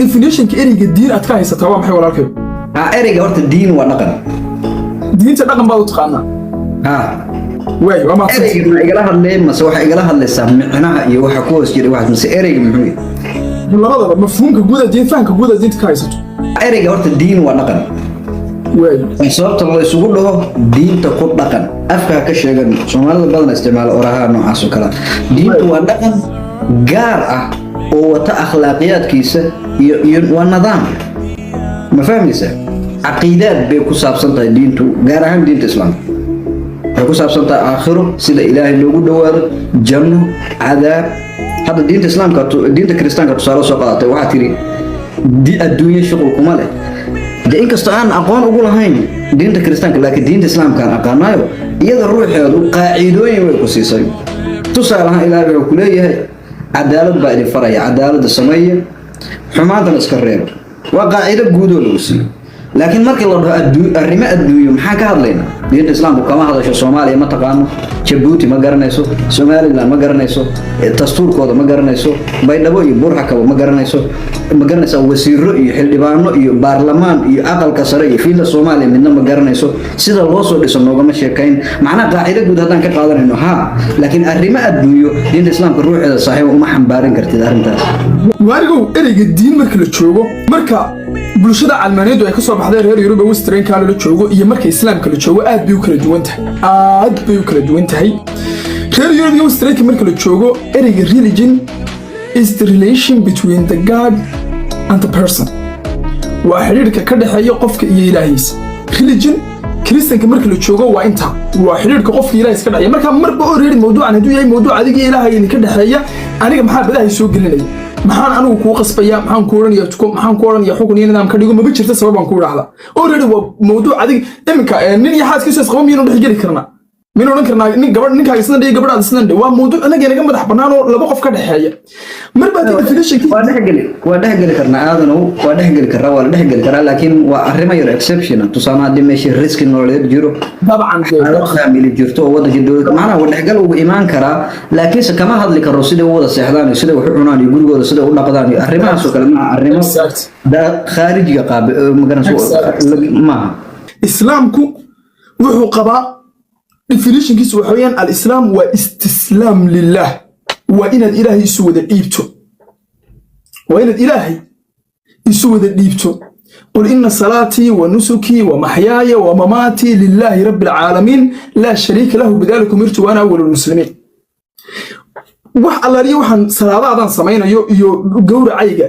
definition كإريج الدين أتكاهي ستوام محي ولا كيف إريج أورت الدين ونقل دين تنقل بعض تقانا واي وما إريج ما إجراها اللي ما سوى إجراها اللي سامعناها يوحى كوس جري واحد مس إريج محوي هذا مفهوم كجودة الدين فهم كجودة الدين تكاهي ستو إريج أورت الدين ونقل واي صوت الله يسوق له دين تقول نقل أفكار كشيء سومال بدنا استعمال أوراها نوع عسكرة دين ونقل جارة وتأخلاقيات كيسة والنظام ما فاهم لسه عقيدات بيكوساب سنتا دين تو جارة دين الإسلام بيكوساب سنتا آخره سيد إلهي لو دوار جنة عذاب هذا دين الإسلام كتو دين الكريستيان كتو صاروا سقاطة وعتري دي الدنيا شغل كماله ده إنك استعان أقوان أقول هاي دين الكريستيان لكن دين الإسلام كان أقانايو يد الروح هذا قاعدين ويكوسيساي تصالها إلهي وكلية عدالة بعد الفرع عدالة السمية حماة الاسكرير وقاعدة جودو لوسي لكن مركي الله الرماء الدويوم حكى لنا دين الإسلام وكما هذا شو سوماليا ما تقانو جيبوتي ما قرنيسو سومالي لا ما قرنيسو تستور كودا ما قرنيسو بيدبو يبورحك ما قرنيسو وزير رؤي حلبانو يو بارلمان يو أقل كسرية في الصومالي من ما قرنيسو سيدا الوصول لسنو ما شيكين معنا قاعدة جود هذا كقادر إنه ها لكن الرماء الدويو دين الإسلام كروح صحيح وما حنبارين كرتي دارنتا وارجو إريج الدين مركل تشوجو مركا bulshada Almaanidu ay ka soo baxday reer Yurub Western ka la joogo iyo marka Islaamka la joogo aad bay u kala duwan tahay reer Yurub Western ka marka la joogo ereyga religion is the relation between the God and the person waa xiriirka ka dhaxeeya qofka iyo Ilaahiisa religion Christianka marka la joogo waa inta waa xiriirka qofka Ilaahiisa ka dhaxeeya marka marba oo reer mawduucan haduu yahay mawduuc adiga Ilaahay ka dhaxeeya aniga maxaa badahay soo gelinay maxaan anigu ku qasbaya maxaan ku oranayaa xukun iyo nidaam ka dhigo ma jirta sabab aan ku raahda already waa mawduuc adig iminka nin iyo xaaskiisa isqabo miino dhex geli karna miino oran karna nin gabadh ninkaaga isna dhig gabadhaada isna dhig waa mawduuc anaga naga madax banaan oo laba qof ka dhaxeeya marba definition waa dhex geli karna aadano waa dhex geli karaa waa dhex geli karaa laakiin waa arrimo yar exception tusaana dimeeshi risk nololeed jiro dabcan family jirto wada jidooda macna waa dhex gal uu iimaan karaa laakiin se kama hadli karo sida wada seexdaan sida wax cunaan iyo gurigooda sida u dhaqdaan arrimahaas oo kale ma arrimo da khaarijiga qaab magaranayso ma islaamku wuxuu qabaa definition kiisu waxa weeyaan al-islaam waa istislaam lillah waa inaad ilaahay isu wada dhiibto قل إن صلاتي ونسكي ومحياي ومماتي لله رب العالمين لا شريك له بذلك أمرت وأنا أول المسلمين wax alla riyo waxaan salaadadan sameeynayo iyo gowracayga